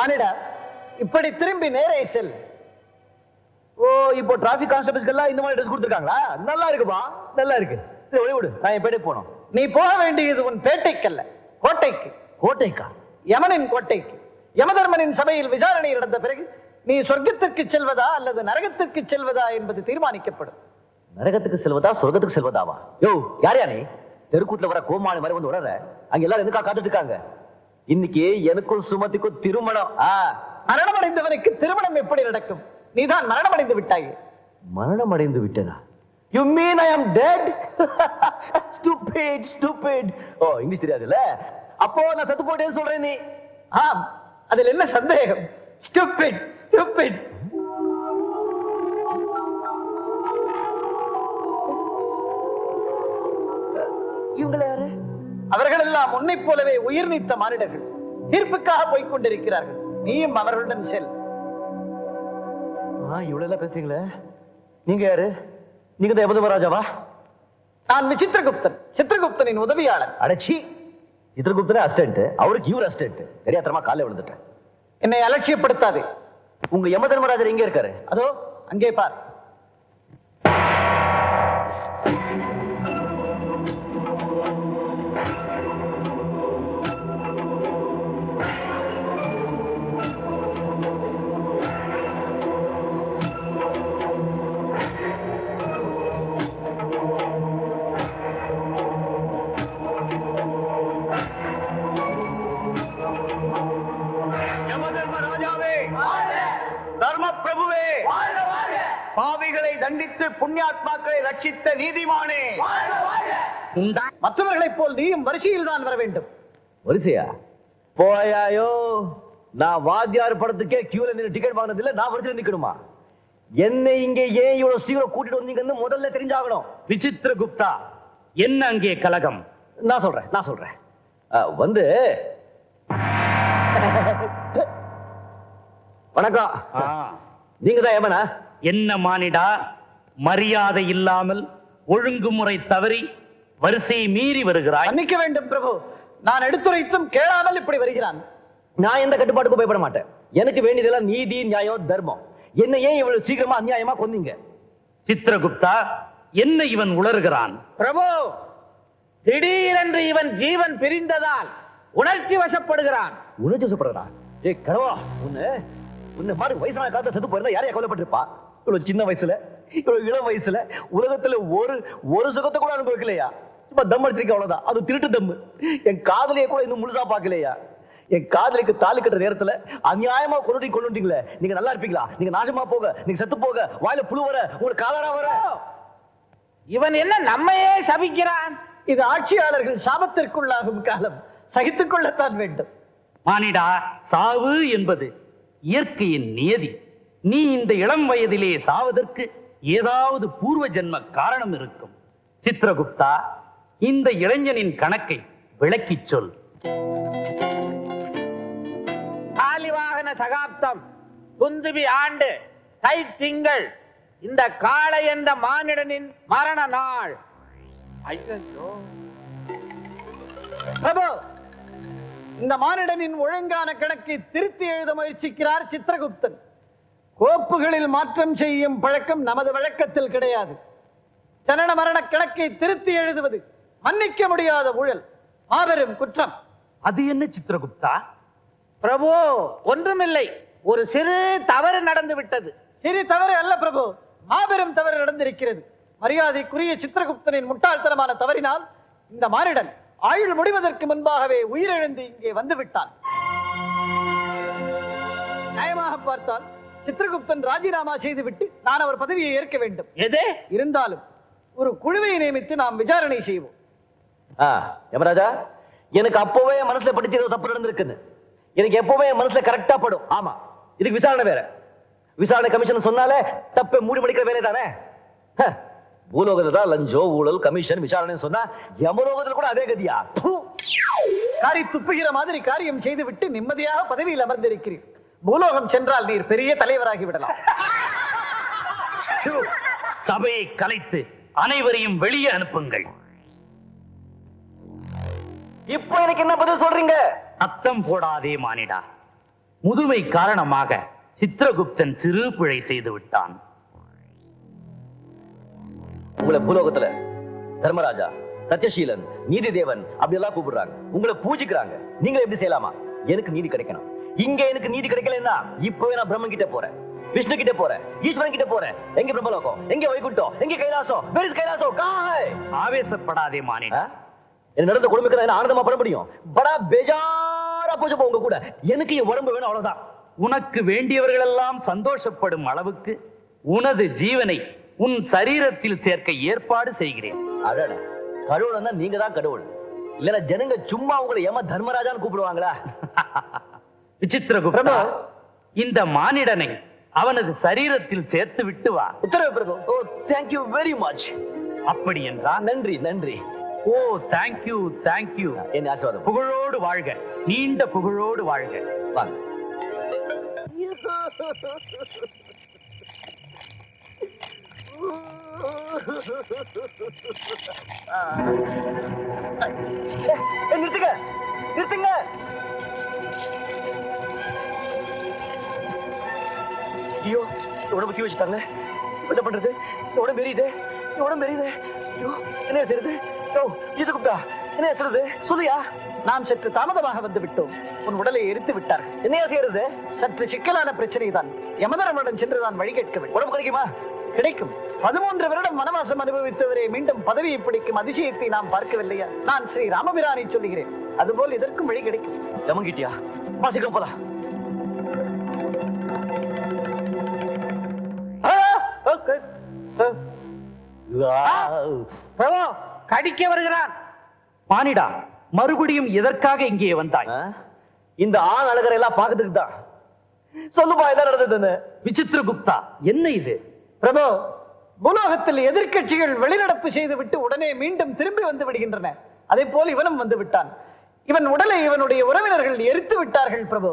மானிடா, இப்படி திரும்பி நேரே செல். ஓ, இப்போ டிராபிக் கான்ஸ்டபிள்ஸ்க்கெல்லாம் இந்த மாதிரி ட்ரெஸ் கொடுத்துருக்காங்களா? நல்லா இருக்குப்பா, நல்லா இருக்கு. சரி, ஒளி விடு, நான் என் பேட்டைக்கு போனோம். நீ போக வேண்டியது உன் பேட்டைக்கல்ல, கோட்டைக்கு. கோட்டைக்கா? யமனின் கோட்டைக்கு. யமதர்மனின் சபையில் விசாரணை நடந்த பிறகு நீ சொர்க்கத்திற்கு செல்வதா அல்லது நரகத்திற்கு செல்வதா என்பது தீர்மானிக்கப்படும். நரகத்துக்கு செல்வதா சொர்க்கத்துக்கு செல்வதாவா? யோ, யாரையா நீ? தெருக்கூத்துல வர கோமாளி மாதிரி வந்து உடற. அங்க எல்லாரும் எதுக்கா காத்துட்டு இருக்காங்க? இன்னைக்கு எனக்கும் சுமதிக்கும் திருமணம். மரணமடைந்தவனுக்கு திருமணம் எப்படி நடக்கும்? நீதான் மரணமடைந்து விட்டாயே. மரணம் அடைந்து விட்டனா? You mean I am dead? Stupid, stupid. ஓ, இங்கிலீஷ் தெரியாதுல்ல? அப்போ நான் செத்து போட்டேன்னு சொல்றேன் நீ. ஆம், அதில் என்ன சந்தேகம்? Stupid, stupid. இவங்கள யாரு? அவர்கள் எல்லாம் உன்னைப் போலவே உயிர் நீத்த மானிடர்கள். தீர்ப்புக்காக போய்க் கொண்டிருக்கிறார்கள். நீயும் அவர்களுடன் செல். இவ்வளவு எல்லாம் பேசுறீங்களே, நீங்க யாரு? நீங்க தான் யமதர்மராஜாவா? நான் விசித்திரகுப்தன், சித்திரகுப்தனின் உதவியாளர். அடச்சி, சித்திரகுப்தனே அசிஸ்டன்ட், அவருக்கு இவர் அசிஸ்டன்ட். தெரியாதரமா காலைல விழுந்துட்டேன். என்னை அலட்சியப்படுத்தாதே. உங்க யமதர்மராஜர் எங்க இருக்காரு? அதோ அங்கே பார். பாவிகளை தண்டித்து புண்ணியாத்மாக்களை ரட்சித்த நீதிமானே. மற்றவர்களைப் போல் நீயும் வரிசையில் தான் வர வேண்டும். வரிசையா? போயாயோ, நான் வாத்தியார் படத்துக்கே கியூல நின்று டிக்கெட் வாங்கினது இல்ல, நான் வரிசையில் நிக்கணுமா? என்னை இங்கே ஏன் இவ்வளவு சீக்கிரம் கூட்டிட்டு வந்தீங்கன்னு முதல்ல தெரிஞ்சாகணும். விசித்திரகுப்தா, என்ன அங்கே கலகம்? நான் சொல்றேன். வந்து வணக்கம். நீங்க தான் யமனா? என்ன மானிடா, மரியாதை இல்லாமல் ஒழுங்குமுறை தவறி வரிசையை மீறி வருகிறாய். மன்னிக்க வேண்டும் பிரபு, நான் எடுத்துரைத்தும் கேளாமல் இப்படி வருகிறான். நான் எந்த கட்டுப்பாட்டுக்கும் பயப்பட மாட்டேன். எனக்கு வேண்டியதெல்லாம் நீதி, நியாயம், தர்மம். என்ன ஏன் இவ்வளவு சீக்கிரமா அநியாயமா கொன்னீங்க? சித்திரகுப்தா, என்ன இவன் உளறுகிறான்? பிரபு, திடீரென்று இவன் ஜீவன் பிரிந்ததால் உணர்ச்சி வசப்படுகிறான். உணர்ச்சி வசப்படுறான்? ஏய் கடவா, உன்னை மாதிரி வயசான காலத்துல செத்து போயிருந்தா யாரையா கொல்லப்பட்டிருப்பா? இவ்வளவு சின்ன வயசுல, இவ்வளவு இளம் வயசுல உலகத்துல ஒரு சுகத்தை கூட அனுபவிக்கலையா? இப்ப தம் அடிச்சிருக்க, அவ்வளவுதான். அது திருட்டு தம்மு. என் காதலியை கூட இன்னும் முழுசா பாக்கலையா? என் காதலிக்கு தாலி கட்டுற நேரத்துல அநியாயமா கொண்டுட்டீங்களே. நீங்க நல்லா இருப்பீங்களா? நீங்க நாசமா போக, நீங்க செத்து போக, வாயில புழு வர, உங்களுக்கு காலரா வர. இவன் என்ன நம்மையே சபிக்கிறான்? இது ஆட்சியாளர்கள் சாபத்திற்குள்ளாகும் காலம், சகித்துக் கொள்ளத்தான் வேண்டும். மானிடா, சாவு என்பது இயற்கையின் நியதி. நீ இந்த இளம் வயதிலே சாவதற்கு ஏதாவது பூர்வ ஜென்ம காரணம் இருக்கும். சித்திரகுப்தா, இந்த இளைஞனின் கணக்கை விளக்கிச் சொல். ஆலிவாகன சகாப்தம், குந்துபி ஆண்டு, தை திங்கள், இந்த காளை என்ற மானிடனின் மரண நாள். ஐயோ பிரபு, இந்த மானிடனின் ஒழுங்கான கணக்கை திருத்தி எழுத முயற்சிக்கிறார் சித்திரகுப்தன். கோப்புகளில் மாற்றம் செய்யும் பழக்கம் நமது வழக்கத்தில் கிடையாது. ஜனன மரண கணக்கை திருத்தி எழுதுவது மன்னிக்க முடியாத ஊழல், மாபெரும் குற்றம். அது என்ன சித்திரகுப்தா? பிரபு, ஒன்றுமில்லை, ஒரு சிறு தவறு நடந்து விட்டது. சிறு தவறு அல்ல பிரபு, மாபெரும் தவறு நடந்திருக்கிறது. மரியாதைக்குரிய சித்திரகுப்தனின் முட்டாள்தனமான தவறினால் இந்த மானிடன் ஆயுள் முடிவதற்கு முன்பாகவே உயிரிழந்து இங்கே வந்து விட்டான். நியாயமாக பார்த்தால் சித்திரகுப்தன் ராஜினாமா செய்துவிட்டு நான் அவர் பதவியை ஏற்க வேண்டும். எது இருந்தாலும் ஒரு குழுவை நியமித்து நாம் விசாரணை செய்வோம். யமராஜா, எனக்கு அப்பவே மனசுல படிச்சு ஏதோ தப்பு நடந்திருக்குன்னு எனக்கு எப்பவுமே மனசுல கரெக்டா படும். ஆமா, இதுக்கு விசாரணை வேற. விசாரணை கமிஷன் சொன்னாலே தப்பை மூடி மடிக்கிற வேலை தானே. பூலோகத்துல தான் லஞ்சம், ஊழல், கமிஷன், விசாரணை சொன்னா யமலோகத்துல கூட அதே கதியா? காரி துப்புகிற மாதிரி காரியம் செய்துவிட்டு நிம்மதியாக பதவியில் அமர்ந்திருக்கிறீர். பூலோகம் சென்றால் நீர் பெரிய தலைவராகி விடலாம். சபையை கலைத்து அனைவரையும் வெளியே அனுப்புங்கள். இப்போ எனக்கு என்ன பதில் சொல்றீங்க? அத்தம் போடாதே மானிடா. முதுமை காரணமாக சித்திரகுப்தன் சிறு பிழை செய்து விட்டான். உங்களை பூலோகத்துல தர்மராஜா, சத்யசீலன், நீதி தேவன் அப்படி எல்லாம் கூப்பிடுறாங்க. உங்களை பூஜிக்கிறாங்க. நீங்க எப்படி செய்யலாமா? எனக்கு நீதி கிடைக்கணும். இங்க எனக்கு நீதி கிடைக்கலன்னா இப்பவே நான் பிரம்மன் கிட்ட போறேன், விஷ்ணு கிட்ட போறேன், ஈஸ்வரன் கிட்ட போறேன். எங்க பிரம்மலோகம், எங்க வைகுண்டம், எங்க கைலாசம்? Where is Kailasam? காய் ஆவேசப்படாதே மானிடா. என்ன நடந்த கொடுமைக்கு நான் ஆனந்தமா பண்ண முடியும்? படா பேஜாரா போச்சு உங்க கூட. எனக்கு என் உடம்பு வேணும், அவ்வளவுதான். உனக்கு வேண்டியவர்கள் எல்லாம் சந்தோஷப்படும் அளவுக்கு உனது ஜீவனை உன் சரீரத்தில் சேர்க்க ஏற்பாடு செய்கிறேன். அடட, கடவுள்னா நீங்க தான் கடவுள். இல்லனா ஜனங்க சும்மா உங்களை ஏமா தர்மராஜான்னு கூப்பிடுவாங்களா? விசித்திரகுப்தா, இந்த மானிடனை அவனது சரீரத்தில் சேர்த்து விட்டு வா. உத்தரவு பிரபு. ஓ, thank you very much. அப்படி என்றால் நன்றி நன்றி. ஓ, தேங்க்யூ தேங்க்யூ. என்ன ஆசீர்வாதம். புகழோடு வாழ்க, நீண்ட புகழோடு வாழ்க. வாங்க. நிறுத்துங்க, நிறுத்துங்க. ஐயோ, உடம்பு தீ வச்சுட்டாங்க. என்ன பண்றது? உடம்பு எரியுது, உடம்பு எரியுது. ஐயோ, என்ன செய்யறது? ஓ, ஈசகுப்தா, என்ன செய்யறது? சொல்லுயா. நாம் சற்று தாமதமாக வந்து விட்டோம். உன் உடலை எரித்து விட்டார்கள். என்னையா செய்யறது? சற்று சிக்கலான பிரச்சனை தான். யமதர்மனிடம் சென்று நான் வழி கேட்க வேண்டும். உடம்பு கிடைக்குமா? கிடைக்கும். 13 வருடம் வனவாசம் அனுபவித்தவரே மீண்டும் பதவியை பிடிக்கும் அதிசயத்தை நாம் பார்க்கவில்லையா? நான் ஸ்ரீ ராமபிரானை சொல்லுகிறேன். அதுபோல் இதற்கும் வழி கிடைக்கும். யமங்கிட்டியா? வாசிக்கலாம் போலாம். பிரபு, கடிக்க வருகிறான். மானிடா, மறுபடியும் எதற்காக இங்கே வந்தாய்? இந்த ஆண் அழகரை எல்லாம் பார்க்கறதுக்கு தான். சொல்லுப்பா, என்ன நடந்ததுன்னு. விசித்திரகுப்தா, என்ன இது? பிரபு, பூலோகத்தில் எதிர்க்கட்சிகள் வெளிநடப்பு செய்துவிட்டு உடனே மீண்டும் திரும்பி வந்து விடுகின்றன. அதே போல் இவனும் வந்து விட்டான். இவன் உடலை இவனுடைய உறவினர்கள் எரித்து விட்டார்கள் பிரபு.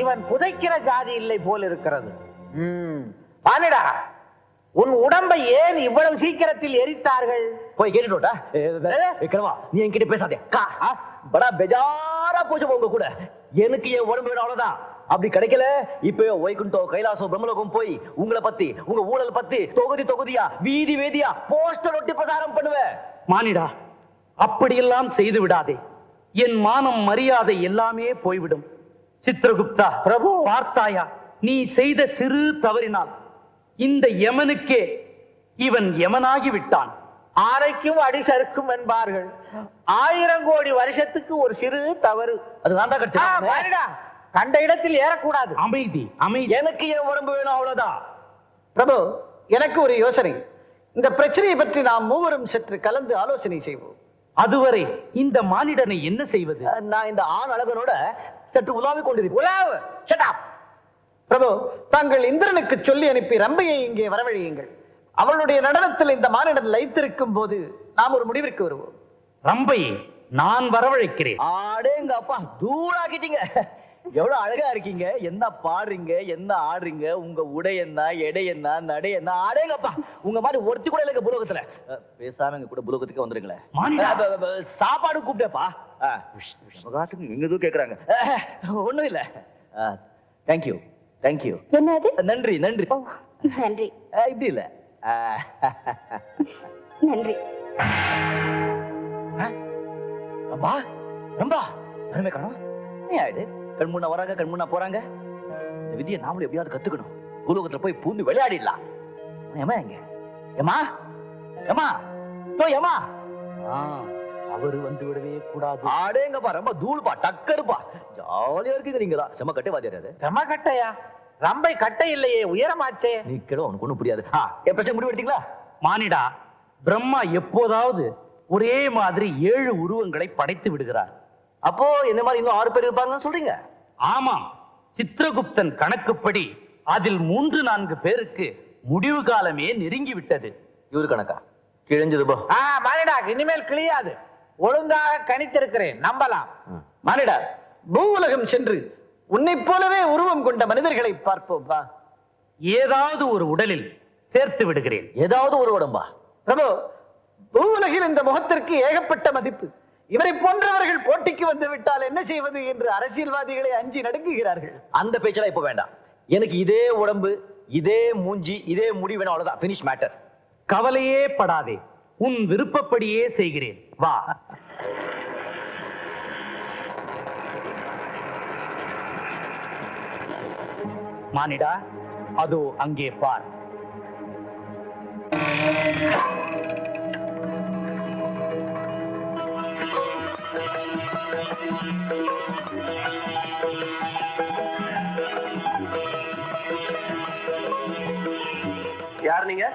இவன் புதைக்கிற ஜாதி இல்லை போல் இருக்கிறது. பானிடா, உன் உடம்பை ஏன் இவ்வளவு சீக்கிரத்தில் எரித்தார்கள்? போய் கேட்டுட்டோட்டா. நீ என்கிட்ட பேசாதே. படா பெஜாரா போச்சு உங்க கூட. எனக்கு என் உடம்பு வேணும், அவ்வளவுதான். அப்படி கிடைக்கல, இப்ப வைகுண்டம், கைலாசம், பிரம்மலோகம் போய் உங்களை பத்தி, உங்க ஊழல் பத்தி தொகுதி தொகுதியா, வீதி வீதியா போஸ்டர் ஒட்டி பிரசாரம் பண்ணுவேன். மானிடா, அப்படியெல்லாம் செய்து விடாதே. என் மானம், மரியாதை எல்லாமே போய்விடும். சித்திரகுப்தா, பிரபு, பார்த்தாயா, நீ செய்த சிறு தவறினால் இந்த யமனுக்கே இவன் யமனாகி விட்டான். ஆரைக்கும் அடி சறுக்கும் என்பார்கள். 1000 கோடி வருஷத்துக்கு ஒரு சிறு தவறு. அது நான் தான் கிடைச்சேன். பானிடா, கண்ட இடத்தில் ஏறக்கூடாது. அமைதி, அமைதி. எனக்கு என் உடம்பு வேணும், அவ்வளவுதான். பிரபு, எனக்கு ஒரு யோசனை. இந்த பிரச்சனையை பற்றி நாம் மூவரும் சற்று கலந்து ஆலோசனை செய்வோம். அதுவரை இந்த மானிடனை என்ன செய்வது? நான் இந்த ஆண் அழகனோட சற்று உலாவிக் கொண்டிருப்பேன். உலாவு. Shut up. பிரபு, தாங்கள் இந்திரனுக்கு சொல்லி அனுப்பி ரம்பையை இங்கே வரவழையுங்கள். அவளுடைய நடனத்தில் இந்த மானிடன் லயித்திருக்கும் போது நாம் ஒரு முடிவிற்கு வருவோம். ரம்பையை நான் வரவழைக்கிறேன். ஆடேங்க அப்பா, தூளாக்கிட்டீங்க. எவ்வளவு அழகா இருக்கீங்க. என்ன பாடுறீங்க, என்ன ஆடுறீங்க, உங்க உடை என்ன, எடை என்ன, நடை என்ன. ஆடேங்கப்பா, உங்க மாதிரி ஒருத்தி கூட இல்லைங்க பூலோகத்துல. பேசாம எங்க கூட பூலோகத்துக்கு வந்துருங்களேன். சாப்பாடு கூப்பிட்டேப்பா. எங்க எதுவும் கேக்குறாங்க. ஒண்ணும் இல்ல. Thank you thank you. என்னது? நன்றி நன்றி. ஓ, நன்றி. இப்படி இல்ல. நன்றி. ரம்பா, ரம்பா, யாருமே காணோம். ஏன் ஆயிடு? கண் முன்ன வராங்க, கண் முன்ன போறாங்க. இந்த விதியை நாமளும் எப்படியாவது கத்துக்கணும். பூலோகத்துல போய் பூந்து விளையாடிடலாம். ஏமா எங்க? ஏமா, ஏமா, ஏமா. அவரு வந்து விடவே கூடாது. ஆடேங்கப்பா, ரொம்ப தூள்பா, டக்கருப்பா. ஜாலியா இருக்கீங்க நீங்களா. செம கட்டை வாதியாரு. செம கட்டையா? ரம்பை கட்டை இல்லையே, உயரமாச்சே. நீ கிட, உனக்கு ஒண்ணும் புரியாது. என் பிரச்சனை முடிவு எடுத்தீங்களா? மானிடா, பிரம்மா எப்போதாவது ஒரே மாதிரி 7 உருவங்களை படைத்து விடுகிறார். அப்போ என்ன மாதிரி இன்னும் 6 பேர் இருப்பாங்கன்னு சொல்றீங்க? ஆமாம், சித்திரகுப்தன் கணக்குப்படி அதில் 3-4 பேருக்கு முடிவு காலமே நெருங்கி விட்டது. இவரு கணக்கா? கிழிஞ்சது போ. மானிடா, இனிமேல் கிளியாது. ஒழுங்காக கணித்திருக்கிறேன், நம்பலாம். மானிடா, பூவுலகம் சென்று உன்னை போலவே உருவம் கொண்ட மனிதர்களை பார்ப்போம் வா. ஏதாவது ஒரு உடலில் சேர்த்து விடுகிறேன். ஏதாவது ஒரு உடம்பா? பிரபு, பூவுலகில் இந்த முகத்திற்கு ஏகப்பட்ட மதிப்பு. இவரை போன்றவர்கள் போட்டிக்கு வந்து விட்டால் என்ன செய்வது என்று அரசியல்வாதிகளை அஞ்சி நடுங்குகிறார்கள். அந்த பேச்செல்லாம் இப்ப வேண்டாம். எனக்கு இதே உடம்பு, இதே மூஞ்சி, இதே முடி வேணும், அவ்வளவுதான். Finish matter. கவலையே படாதே, உன் விருப்பப்படியே செய்கிறேன். வா. மானிடா, அதோ அங்கே பார். யார் நீங்க?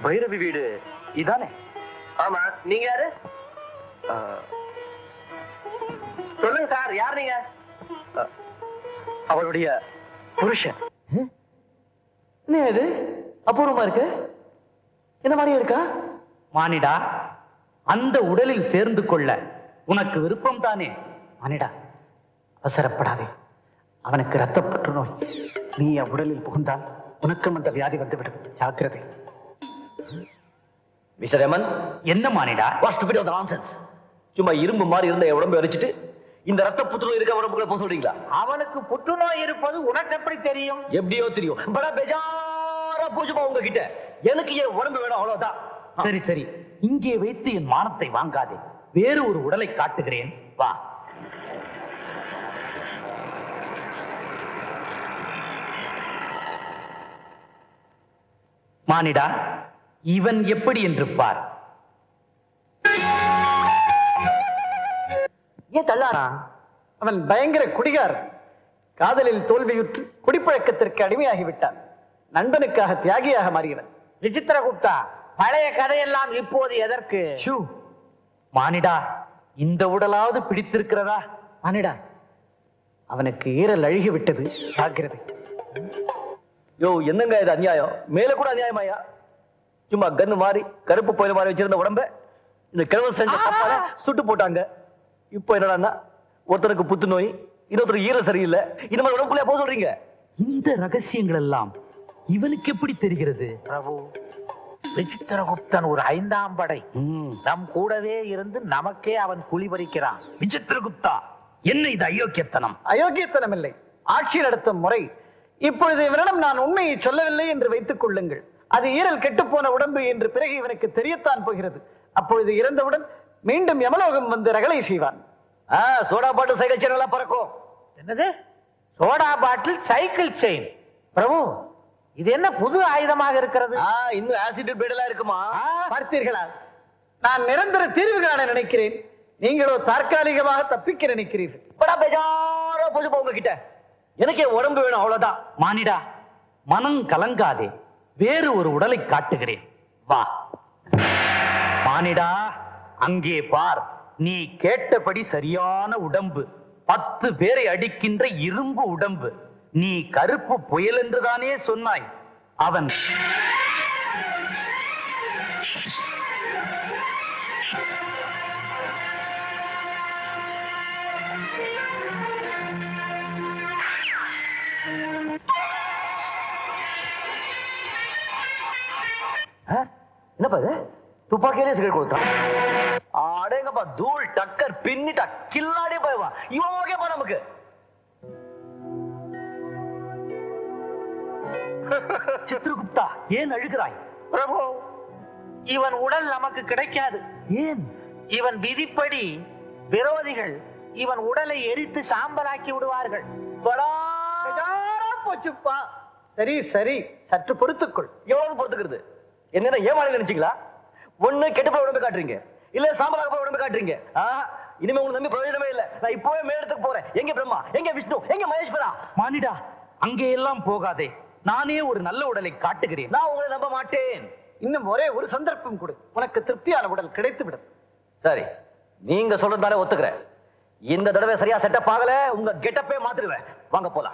பைரவி வீடு இதானே? ஆமா. நீங்க யாரு? சொல்லுங்க சார், யார் நீங்க? அவளுடைய புருஷன். என்ன இது அபூர்வமா இருக்கு? என்ன மாதிரியா இருக்கா? மானிடா, அந்த உடலில் சேர்ந்து கொள்ள உனக்கு விருப்பம் தானே? மானிடா, அவசரப்படாதே. அவனுக்கு இரத்த புற்றுநோய். நீ உடலில் புகுந்தால் உனக்கும் அந்த வியாதி வந்துவிடும். ஜாக்கிரதை. மிஸ்டர் ரமன், என்ன மானிடா? What stupid of the nonsense. சும்மா இரும்பு மாதிரி இருந்த என் உடம்பை வச்சிட்டு இந்த ரத்த புற்றுநோய் இருக்க உடம்புக்குள்ள போக சொல்றீங்களா? அவனுக்கு புற்றுநோய் இருப்பது உனக்கு எப்படி தெரியும்? எப்படியோ தெரியும். படா பேஜாரா பூஜ்மா உங்ககிட்ட. எனக்கு என் உடம்பு வேணும், அவ்வளவுதான். சரி சரி, இங்கே வைத்து என் மானத்தை வாங்காதே. வேறு ஒரு உடலை காட்டுகிறேன், வா. மானிடா, இவன் எப்படி என்று பார். ஏன் தள்ளானா? அவன் பயங்கர குடிகாரன். காதலில் தோல்வியுற்று குடிப்பழக்கத்திற்கு அடிமையாகிவிட்டான். நண்பனுக்காக தியாகியாக மாறியவன். விசித்திரகுப்தா, பழைய கதையெல்லாம் இப்போது எதற்கு? ஷூ. மானிடா, இந்த உடலாவது பிடித்திருக்கிறதா? மானிடா, அவனுக்கு ஈரல் அழுகிவிட்டது. ஜாக்கிரதை. யோ, என்னங்க இது அநியாயம்? மேல கூட அநியாயமாயா? சும்மா கன்னு மாதிரி கருப்பு போயில மாதிரி வச்சிருந்த உடம்ப இந்த கிழவன் செஞ்ச தப்பால சுட்டு போட்டாங்க. இப்போ என்னடா, ஒருத்தருக்கு புத்துநோய், இன்னொருத்தருக்கு ஈரல் சரியில்லை. இந்த மாதிரி உடம்புக்குள்ளே போக சொல்றீங்க? இந்த ரகசியங்கள் எல்லாம் இவனுக்கு எப்படி தெரிகிறது? பிரபு, விசித்திரகுப்தன் ஒரு 5ஆம் படை. நம் கூடவே இருந்து நமக்கே அவன் குளிபறிக்கிறான். விசித்திரகுப்தா, என்ன இது அயோக்கியத்தனம்? அயோக்கியத்தனம் இல்லை, ஆட்சி நடத்தும் முறை. இப்பொழுது இவனிடம் நான் உண்மையை சொல்லவில்லை என்று வைத்துக் கொள்ளுங்கள். அது ஈரல் கெட்டுப்போன உடம்பு என்று பிறகு இவனுக்கு தெரியத்தான் போகிறது. அப்பொழுது இறந்தவுடன் மீண்டும் யமலோகம் வந்து ரகளை செய்வான். சோடா பாட்டில் சைக்கிள் செயின் எல்லாம் பறக்கும். என்னது? Soda bottle cycle chain? Prabhu, இது என்ன புது ஆயுதமாக இருக்கிறது? இன்னும் ஆசிட் பேடெல்லாம் இருக்குமா? பார்த்தீர்களா? நான் நிரந்தர தீர்வு காண நினைக்கிறேன், நீங்களோ தற்காலிகமாக தப்பிக்க நினைக்கிறீர்கள். படா பேஜாரா போச்சு உங்ககிட்ட. எனக்கு என் உடம்பு வேணும், அவ்வளவுதான். மானிடா, மனம் கலங்காதே. வேறு ஒரு உடலை காட்டுகிறேன், வா. மானிடா, அங்கே பார். நீ கேட்டபடி சரியான உடம்பு. 10 பேரை அடிக்கின்ற இரும்பு உடம்பு. நீ கருப்பு புயல் என்றுதானே சொன்னாய். அவன் என்னப்பா இது? துப்பாக்கியிலே சிகரெட் கொடுத்தான். அடேங்கப்பா, தூள் டக்கர் பின்னிட்டா கில்லாடி போய்வா. இவன் ஓகேப்பா நமக்கு. சித்ரகுப்தா, ஏன் அழுகிறாய்? பிரபு, இவன் உடல் நமக்கு கிடைக்காது. ஏன்? இவன் விதிப்படி விரோதிகள் இவன் உடலை எரித்து சாம்பலாக்கி விடுவார்கள். போச்சுப்பா. சரி சரி, சற்று பொறுத்துக்கொள். எவ்வளவு பொறுத்துக்கிறது? என்ன ஏமாளி நினைச்சீங்களா? ஒண்ணு கெட்டு போய் உடம்பு காட்டுறீங்க, இல்ல சாம்பலாக போய் உடம்பு காட்டுறீங்க. இனிமே உங்க நம்பி பிரயோஜனமே இல்ல. நான் இப்பவே மேலிடத்துக்கு போறேன். எங்க பிரம்மா, எங்க விஷ்ணு, எங்க மகேஸ்வரா? மானிடா, அங்கே எல்லாம் போகாதே. நானே ஒரு நல்ல உடலை காட்டுகிறேன். நான் உங்களை நம்ப மாட்டேன். இன்னும் ஒரே ஒரு சந்தர்ப்பம் கொடு, உனக்கு திருப்தியான உடல் கிடைத்துவிடும். சரி, நீங்க சொல்றதாலே ஒத்துக்கிறேன். இந்த தடவை சரியா செட்டப் ஆகல, உங்க கெட்டப்பே மாத்திருவேன். வாங்க போலாம்.